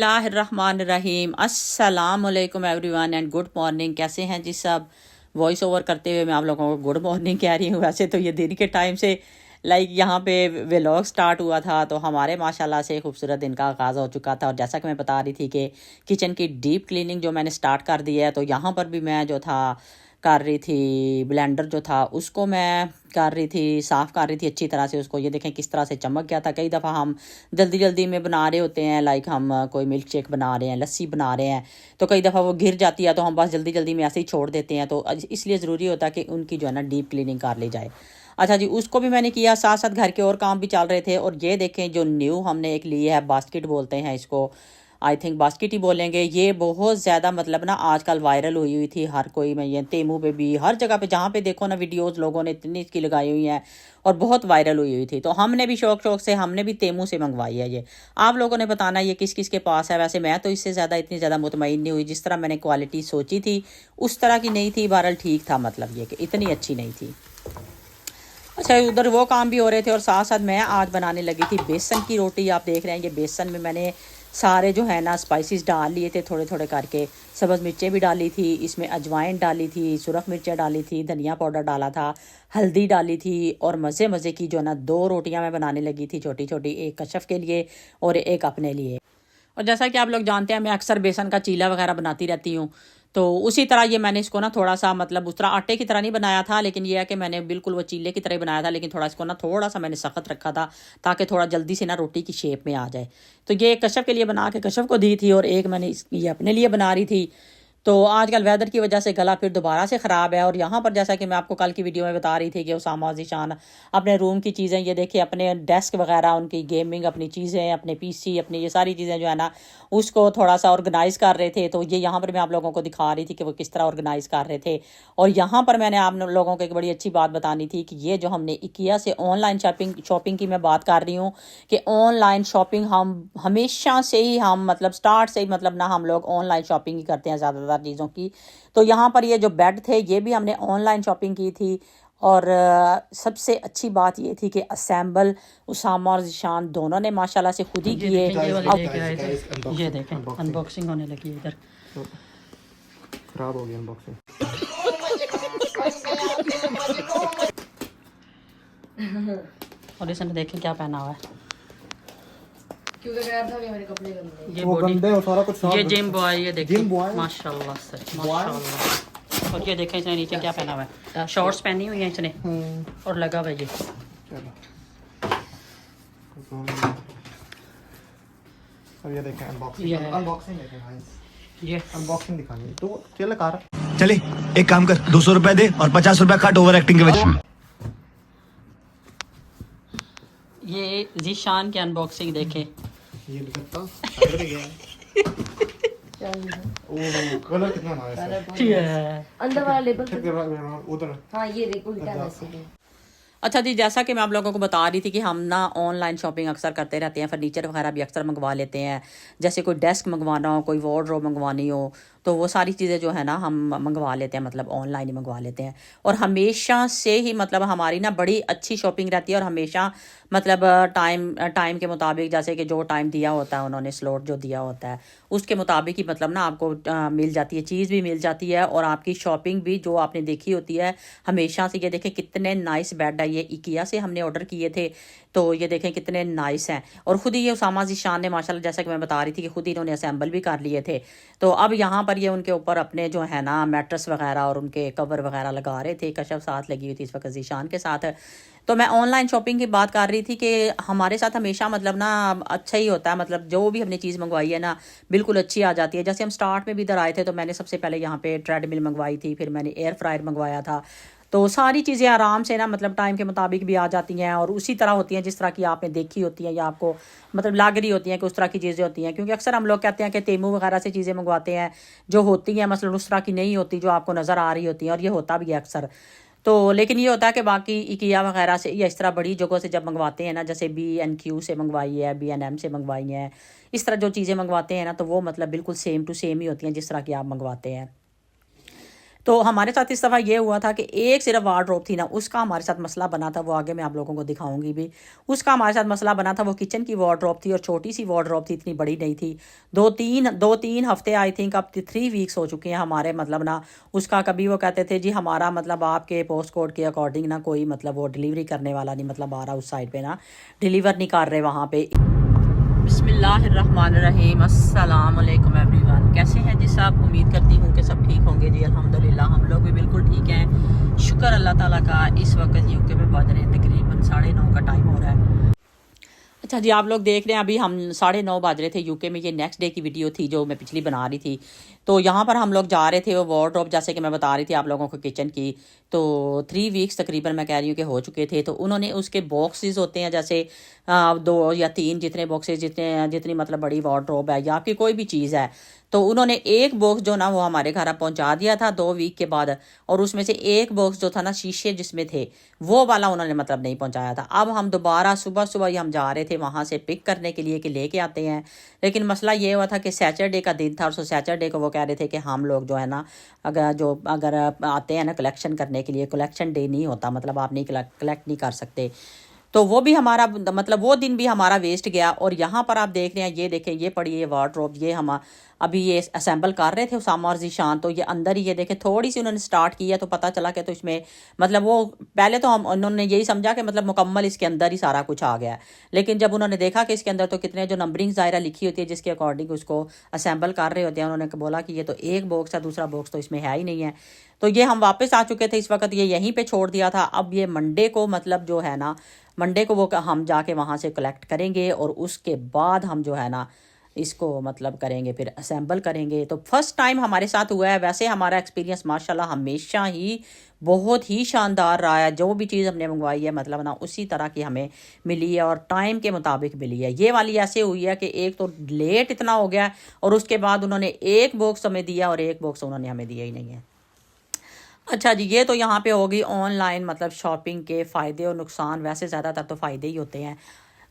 बिस्मिल्लाहिर्रहमानिर्रहीम अस्सलाम वालेकुम एवरीवन एंड गुड मॉर्निंग। कैसे हैं जी सब। वॉइस ओवर करते हुए मैं आप लोगों को गुड मॉर्निंग कह रही हूँ। वैसे तो ये दिन के टाइम से यहाँ पे व्लॉग स्टार्ट हुआ था तो हमारे माशाल्लाह से खूबसूरत दिन का आगाज़ हो चुका था। और जैसा कि मैं बता रही थी कि किचन की डीप क्लीनिंग जो मैंने स्टार्ट कर दी है, तो यहाँ पर भी मैं जो था कर रही थी, ब्लेंडर जो था उसको मैं कर रही थी, साफ़ कर रही थी अच्छी तरह से उसको। ये देखें किस तरह से चमक गया था। कई दफ़ा हम जल्दी जल्दी में बना रहे होते हैं, हम कोई मिल्क शेक बना रहे हैं, लस्सी बना रहे हैं, तो कई दफ़ा वो गिर जाती है तो हम बस जल्दी जल्दी में ऐसे ही छोड़ देते हैं। तो इसलिए ज़रूरी होता है कि उनकी जो है ना डीप क्लीनिंग कर ली जाए। अच्छा जी, उसको भी मैंने किया, साथ साथ घर के और काम भी चल रहे थे। और ये देखें जो न्यू हमने एक ली है, बास्केट बोलते हैं इसको, आई थिंक बास्केट ही बोलेंगे। ये बहुत ज़्यादा ना आजकल वायरल हुई हुई थी। हर कोई में ये तेमू पे भी, हर जगह पे जहाँ पे देखो ना वीडियोस लोगों ने इतनी इसकी लगाई हुई हैं और बहुत वायरल हुई हुई थी। तो हमने भी शौक शौक से हमने भी तेमू से मंगवाई है। ये आप लोगों ने बताना ये किस किस के पास है। वैसे मैं तो इससे ज़्यादा इतनी ज़्यादा मुतमईन नहीं हुई, जिस तरह मैंने क्वालिटी सोची थी उस तरह की नहीं थी। बहरहाल ठीक था, ये कि इतनी अच्छी नहीं थी। अच्छा, उधर वो काम भी हो रहे थे और साथ साथ मैं आज बनाने लगी थी बेसन की रोटी। आप देख रहे हैं ये बेसन में मैंने सारे जो है ना स्पाइसेस डाल लिए थे थोड़े थोड़े करके। सब्ज़ मिर्चें भी डाली थी, इसमें अजवाइन डाली थी, सुरख मिर्चें डाली थी, धनिया पाउडर डाला था, हल्दी डाली थी। और मज़े मज़े की जो है ना 2 रोटियां मैं बनाने लगी थी छोटी छोटी, एक कशफ के लिए और एक अपने लिए। और जैसा कि आप लोग जानते हैं मैं अक्सर बेसन का चीला वगैरह बनाती रहती हूँ, तो उसी तरह ये मैंने इसको ना थोड़ा सा उस तरह आटे की तरह नहीं बनाया था, लेकिन ये है कि मैंने बिल्कुल वो चीले की तरह ही बनाया था, लेकिन थोड़ा इसको ना थोड़ा सा मैंने सख्त रखा था ताकि थोड़ा जल्दी से ना रोटी की शेप में आ जाए। तो ये कशफ के लिए बना के कशफ को दी थी और एक मैंने ये अपने लिए बना रही थी। तो आजकल वेदर की वजह से गला फिर दोबारा से ख़राब है। और यहाँ पर जैसा कि मैं आपको कल की वीडियो में बता रही थी कि उसामा ज़ीशान अपने रूम की चीज़ें, ये देखिए अपने डेस्क वगैरह, उनकी गेमिंग, अपनी चीज़ें, अपने पीसी, अपनी ये सारी चीज़ें जो है ना उसको थोड़ा सा ऑर्गेनाइज़ कर रहे थे। तो ये यहाँ पर मैं आप लोगों को दिखा रही थी कि वो किस तरह ऑर्गेनाइज़ कर रहे थे। और यहाँ पर मैंने आप लोगों को एक बड़ी अच्छी बात बतानी थी कि ये जो हमने इकिया से ऑनलाइन शॉपिंग की मैं बात कर रही हूँ कि ऑनलाइन शॉपिंग हम हमेशा से ही हम स्टार्ट से ही ना हम लोग ऑनलाइन शॉपिंग ही करते हैं ज़्यादातर चीज़ों की। तो यहाँ पर ये जो बेड थे ये भी हमने ऑनलाइन शॉपिंग की थी। और सबसे अच्छी बात ये थी कि असेंबल उसामा और ज़ीशान दोनों ने माशाल्लाह से खुद ही किए। ये देखें अनबॉक्सिंग होने लगी इधर। खराब हो गया अनबॉक्सिंग। और इसने देखें क्या पहना हुआ है, क्योंकि कह रहा था कि मेरे कपड़े गंदे ये वो गंदे और सारा कुछ ये जिम बॉय, ये देखिए बॉय माशाल्लाह से माशाल्लाह। और ये देखें इसने नीचे क्या पहना हुआ है, शॉर्ट्स पहनी हुई है इसने और लगा हुआ है ये। अब ये देखें अनबॉक्सिंग देखें भाई, ये अनबॉक्सिंग दिखानी तो चल कार। चले एक काम कर, 200 रुपए दे और 50 रुपए काट ओवर एक्टिंग के वजह से। ये ज़ीशान की अनबॉक्सिंग देखें। ये दुपट्टा साइड में गया है। ओह कलर कितना नाइस है। अंदर वाला लेबल उधर। हाँ ये देखो उल्टा वैसे। अच्छा जी, जैसा कि मैं आप लोगों को बता रही थी कि हम ना ऑनलाइन शॉपिंग अक्सर करते रहते हैं, फर्नीचर वगैरह भी अक्सर मंगवा लेते हैं। जैसे कोई डेस्क मंगवाना हो, कोई वार्डरोब मंगवानी हो, तो वो सारी चीज़ें जो है ना हम मंगवा लेते हैं, ऑनलाइन ही मंगवा लेते हैं। और हमेशा से ही हमारी ना बड़ी अच्छी शॉपिंग रहती है। और हमेशा टाइम के मुताबिक, जैसे कि जो टाइम दिया होता है उन्होंने, स्लॉट जो दिया होता है उसके मुताबिक ही ना आपको मिल जाती है, चीज़ भी मिल जाती है और आपकी शॉपिंग भी जो आपने देखी होती है हमेशा से। ये देखें कितने नाइस बेड है, ये इकिया से हमने ऑर्डर किए थे। तो ये देखें कितने नाइस हैं। और ख़ुद ही ये उसामा ज़ीशान ने माशाल्लाह, जैसा कि मैं बता रही थी कि ख़ुद ही इन्होंने असेंबल भी कर लिए थे। तो अब यहाँ पर ये उनके ऊपर अपने जो है ना मैट्रेस वगैरह और उनके कवर वगैरह लगा रहे थे। कशफ साथ लगी हुई थी इस वक्त ज़ीशान के साथ। तो मैं ऑनलाइन शॉपिंग की बात कर रही थी कि हमारे साथ हमेशा ना अच्छा ही होता है, जो भी हमने चीज़ मंगवाई है ना बिल्कुल अच्छी आ जाती है। जैसे हम स्टार्ट में भी इधर आए थे तो मैंने सबसे पहले यहाँ पे ट्रेडमिल मंगवाई थी, फिर मैंने एयर फ्रायर मंगवाया था। तो सारी चीज़ें आराम से ना टाइम के मुताबिक भी आ जाती हैं और उसी तरह होती हैं जिस तरह की आपने देखी होती हैं या आपको लग रही होती हैं कि उस तरह की चीज़ें होती हैं। क्योंकि अक्सर हम लोग कहते हैं कि तेमू वगैरह से चीज़ें मंगवाते हैं जो होती हैं उस तरह की नहीं होती जो आपको नज़र आ रही होती हैं, और ये होता भी है अक्सर। तो लेकिन ये होता है कि बाकी इकिया वगैरह से या इस तरह बड़ी जगहों से जब मंगवाते हैं ना, जैसे B&Q से मंगवाई है, B&M से मंगवाई हैं, इस तरह जो चीज़ें मंगवाते हैं ना तो वो बिल्कुल सेम टू सेम ही होती हैं जिस तरह की आप मंगवाते हैं। तो हमारे साथ इस दफ़ा ये हुआ था कि एक सिर्फ वार्डरोब थी ना, उसका हमारे साथ मसला बना था, वो आगे मैं आप लोगों को दिखाऊंगी भी। उसका हमारे साथ मसला बना था, वो किचन की वार्डरोब थी और छोटी सी वार्डरोब थी, इतनी बड़ी नहीं थी। दो तीन हफ्ते आई थिंक अब 3 वीक्स हो चुके हैं हमारे मतलब ना उसका। कभी वो कहते थे जी हमारा मतलब आपके पोस्ट कोड के अकॉर्डिंग ना कोई मतलब वो डिलीवरी करने वाला नहीं मतलब आ रहा उस साइड पे ना, डिलीवर नहीं कर रहे वहाँ पे। बिस्मिल्लाहिर्रहमानिर्रहीम, अस्सलाम वालेकुम एवरीवन। कैसे हैं जी साहब? उम्मीद करती हूँ कि सब ठीक होंगे जी। अल्हम्दुलिल्लाह हम लोग भी बिल्कुल ठीक हैं, शुक्र अल्लाह ताला का। इस वक्त यूके में बज रहे हैं तकरीबन 9:30 का टाइम हो रहा है। अच्छा जी, आप लोग देख रहे हैं अभी हम 9:30 बज रहे थे यूके में। ये नेक्स्ट डे की वीडियो थी जो मैं पिछली बना रही थी। तो यहाँ पर हम लोग जा रहे थे वो वार्डरोब, जैसे कि मैं बता रही थी आप लोगों को किचन की। तो 3 वीक्स तकरीबन मैं कह रही हूँ कि हो चुके थे। तो उन्होंने उसके बॉक्सेस होते हैं जैसे 2 या 3 जितने बॉक्सेस जितनी मतलब बड़ी वार्डरोब है या आपकी कोई भी चीज़ है, तो उन्होंने एक बॉक्स जो ना वो हमारे घर पहुंचा दिया था 2 वीक के बाद। और उसमें से एक बॉक्स जो था ना शीशे जिसमें थे वो वाला उन्होंने मतलब नहीं पहुंचाया था। अब हम दोबारा सुबह सुबह ही हम जा रहे थे वहाँ से पिक करने के लिए कि लेके आते हैं। लेकिन मसला ये हुआ था कि सैटरडे का दिन था और सैटरडे को वो कह रहे थे कि हम लोग जो है ना अगर आते हैं ना कलेक्शन करने के लिए, कलेक्शन डे नहीं होता मतलब आप नहीं कलेक्ट नहीं कर सकते। तो वो भी हमारा मतलब वो दिन भी हमारा वेस्ट गया। और यहाँ पर आप देख रहे हैं, ये देखें ये पड़ी है वार्डरोब, ये हम अभी ये असेंबल कर रहे थे उसामा और ज़ीशान। तो ये अंदर ही ये देखें थोड़ी सी उन्होंने स्टार्ट किया तो पता चला कि तो इसमें मतलब वो पहले तो हम उन्होंने यही समझा कि मतलब मुकम्मल इसके अंदर ही सारा कुछ आ गया है। लेकिन जब उन्होंने देखा कि इसके अंदर तो कितने जो नंबरिंग ज़ायरा लिखी होती है जिसके अकॉर्डिंग उसको असेंबल कर रहे होते हैं, उन्होंने बोला कि ये तो एक बॉक्स है, दूसरा बॉक्स तो इसमें है ही नहीं है। तो ये हम वापस आ चुके थे इस वक्त, ये यहीं पे छोड़ दिया था। अब ये मंडे को मतलब जो है ना मंडे को वो हम जाके वहाँ से कलेक्ट करेंगे और उसके बाद हम जो है ना इसको मतलब करेंगे, फिर असेंबल करेंगे। तो फर्स्ट टाइम हमारे साथ हुआ है। वैसे हमारा एक्सपीरियंस माशाल्लाह हमेशा ही बहुत ही शानदार रहा है। जो भी चीज़ हमने मंगवाई है मतलब ना उसी तरह की हमें मिली है और टाइम के मुताबिक मिली है। ये वाली ऐसे हुई है कि एक तो लेट इतना हो गया और उसके बाद उन्होंने एक बॉक्स हमें दिया और एक बॉक्स उन्होंने हमें दिया ही नहीं है। अच्छा जी, ये तो यहाँ पे होगी ऑनलाइन मतलब शॉपिंग के फ़ायदे और नुकसान। वैसे ज़्यादातर तो फ़ायदे ही होते हैं,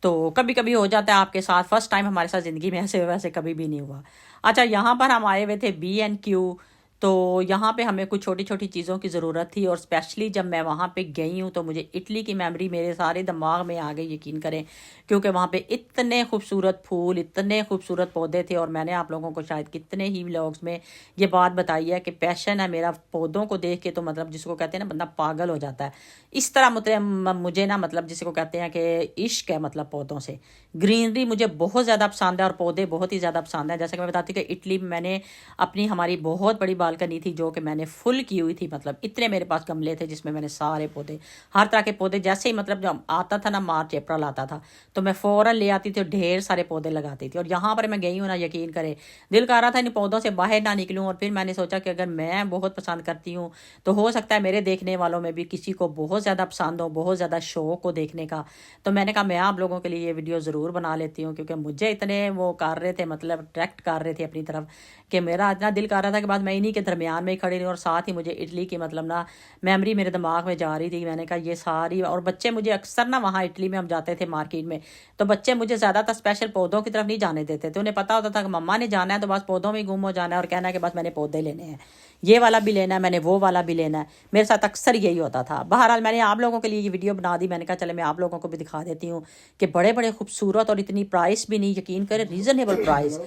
तो कभी कभी हो जाता है आपके साथ। फर्स्ट टाइम हमारे साथ ज़िंदगी में ऐसे वैसे कभी भी नहीं हुआ। अच्छा, यहाँ पर हम आए हुए थे B&Q। तो यहाँ पे हमें कुछ छोटी छोटी चीज़ों की ज़रूरत थी और स्पेशली जब मैं वहाँ पे गई हूँ तो मुझे इटली की मेमोरी मेरे सारे दिमाग में आ गई, यकीन करें, क्योंकि वहाँ पे इतने खूबसूरत फूल, इतने खूबसूरत पौधे थे। और मैंने आप लोगों को शायद कितने ही व्लॉग्स में ये बात बताई है कि पैशन है मेरा पौधों को देख के, तो मतलब जिसको कहते हैं ना बंदा पागल हो जाता है। इस तरह मुझे ना मतलब जिसको कहते हैं कि इश्क है मतलब पौधों से। ग्रीनरी मुझे बहुत ज़्यादा पसंद है और पौधे बहुत ही ज़्यादा पसंद है। जैसे कि मैं बताती हूँ कि इटली में मैंने अपनी हमारी बहुत बड़ी बालकनी थी जो कि मैंने फुल की हुई थी। मतलब इतने मेरे पास गमले थे जिसमें मैंने सारे पौधे, हर तरह के पौधे, जैसे ही मतलब जब आता था ना मार्च अप्रैल आता था तो मैं फ़ौरन ले आती थी और ढेर सारे पौधे लगाती थी। और यहाँ पर मैं गई हूँ ना, यकीन करे दिल कर रहा था इन पौधों से बाहर ना निकलूँ। और फिर मैंने सोचा कि अगर मैं बहुत पसंद करती हूँ तो हो सकता है मेरे देखने वालों में भी किसी को बहुत ज़्यादा पसंद हो, बहुत ज़्यादा शौक हो देखने का। तो मैंने कहा मैं आप लोगों के लिए ये वीडियो ज़रूर बना लेती हूँ, क्योंकि मुझे इतने वो कर रहे थे मतलब अट्रैक्ट कर रहे थे अपनी तरफ कि मेरा इतना दिल कर रहा था कि बाद मैं इन्हीं के दरमियान में ही खड़ी रही। और साथ ही मुझे इटली की मतलब ना मेमोरी मेरे दिमाग में जा रही थी। मैंने कहा ये सारी, और बच्चे मुझे अक्सर ना वहाँ इटली में हम जाते थे मार्केट में, तो बच्चे मुझे ज़्यादातर स्पेशल पौधों की तरफ नहीं जाने देते थे। उन्हें पता होता था कि मम्मा ने जाना है तो बस पौधों में गुम हो जाना है और कहना है कि बस मैंने पौधे लेने हैं, ये वाला भी लेना है, मैंने वो वाला भी लेना है। मेरे साथ अक्सर यही होता था। बहरहाल मैंने आप लोगों के लिए ये वीडियो बना दी। मैंने कहा चले मैं आप लोगों को भी दिखा देती हूँ कि बड़े बड़े खूबसूरत और इतनी प्राइस भी नहीं, यकीन करें रीज़नेबल प्राइस।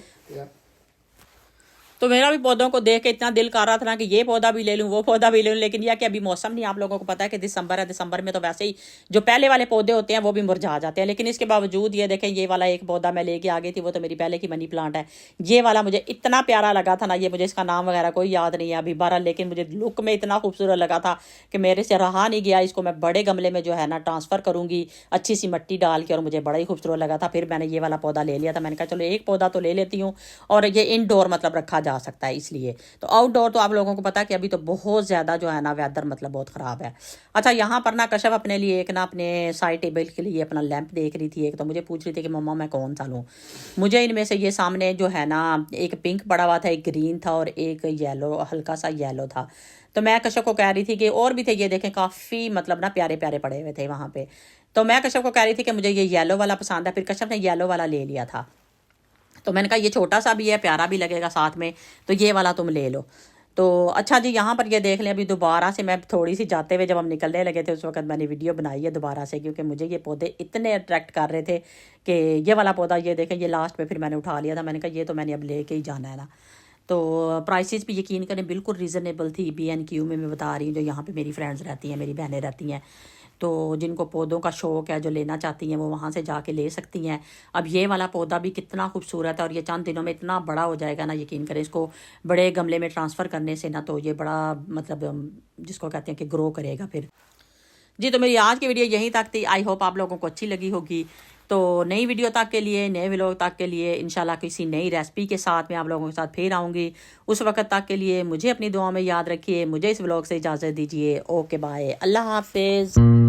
तो मेरा भी पौधों को देख के इतना दिल कर रहा था ना कि ये पौधा भी ले लूँ, वो पौधा भी ले लूँ। लेकिन यह कि अभी मौसम नहीं, आप लोगों को पता है कि दिसंबर है, दिसंबर में तो वैसे ही जो पहले वाले पौधे होते हैं वो भी मुरझा जाते हैं। लेकिन इसके बावजूद ये देखें, ये वाला एक पौधा मैं लेके आ गई थी, वो तो मेरी पहले की मनी प्लांट है। ये वाला मुझे इतना प्यारा लगा था ना, ये मुझे इसका नाम वगैरह कोई याद नहीं है अभी बहरहाल, लेकिन मुझे लुक में इतना खूबसूरत लगा था कि मेरे से रहा नहीं गया। इसको मैं बड़े गमले में जो है ना ट्रांसफ़र करूँगी अच्छी सी मिट्टी डाल के, और मुझे बड़ा ही खूबसूरत लगा था। फिर मैंने ये वाला पौधा ले लिया था। मैंने कहा चलो एक पौधा तो ले लेती हूँ, और ये इनडोर मतलब रखा जा सकता है इसलिए। तो आउटडोर तो आप लोगों को पता है कि अभी तो बहुत ज़्यादा जो है ना वेदर मतलब बहुत ख़राब है। अच्छा, यहाँ पर ना कश्यप अपने लिए एक ना अपने साइड टेबल के लिए अपना लैंप देख रही थी। एक तो मुझे पूछ रही थी कि मम्मा मैं कौन सा लूँ। मुझे इनमें से ये सामने जो है ना एक पिंक पड़ा हुआ था, एक ग्रीन था और एक येलो, हल्का सा येलो था। तो मैं कश्यप को कह रही थी कि और भी थे, ये देखें काफ़ी मतलब ना प्यारे प्यारे पड़े हुए थे वहाँ पे। तो मैं कश्यप को कह रही थी कि मुझे ये येलो वाला पसंद है। फिर कश्यप ने येलो वाला ले लिया था। तो मैंने कहा ये छोटा सा भी है, प्यारा भी लगेगा साथ में, तो ये वाला तुम ले लो। तो अच्छा जी, यहाँ पर ये देख लें, अभी दोबारा से मैं थोड़ी सी जाते हुए जब हम निकलने लगे थे उस वक्त मैंने वीडियो बनाई है दोबारा से, क्योंकि मुझे ये पौधे इतने अट्रैक्ट कर रहे थे कि ये वाला पौधा ये देखें, ये लास्ट में फिर मैंने उठा लिया था। मैंने कहा ये तो मैंने अब लेके ही जाना है ना। तो प्राइसेस भी यकीन करें बिल्कुल रीज़नेबल थी। B&Q में मैं बता रही हूँ, जो यहाँ पे मेरी फ्रेंड्स रहती हैं, मेरी बहनें रहती हैं, तो जिनको पौधों का शौक़ है, जो लेना चाहती हैं, वो वहाँ से जाके ले सकती हैं। अब ये वाला पौधा भी कितना खूबसूरत है और ये चंद दिनों में इतना बड़ा हो जाएगा ना, यकीन करें। इसको बड़े गमले में ट्रांसफ़र करने से ना तो ये बड़ा मतलब जिसको कहते हैं कि ग्रो करेगा फिर। जी, तो मेरी आज की वीडियो यहीं तक थी। आई होप आप लोगों को अच्छी लगी होगी। तो नई वीडियो तक के लिए, नए व्लॉग तक के लिए इंशाल्लाह किसी नई रेसिपी के साथ मैं आप लोगों के साथ फिर आऊँगी। उस वक्त तक के लिए मुझे अपनी दुआ में याद रखिए। मुझे इस व्लॉग से इजाज़त दीजिए। ओके बाय, अल्लाह हाफिज़।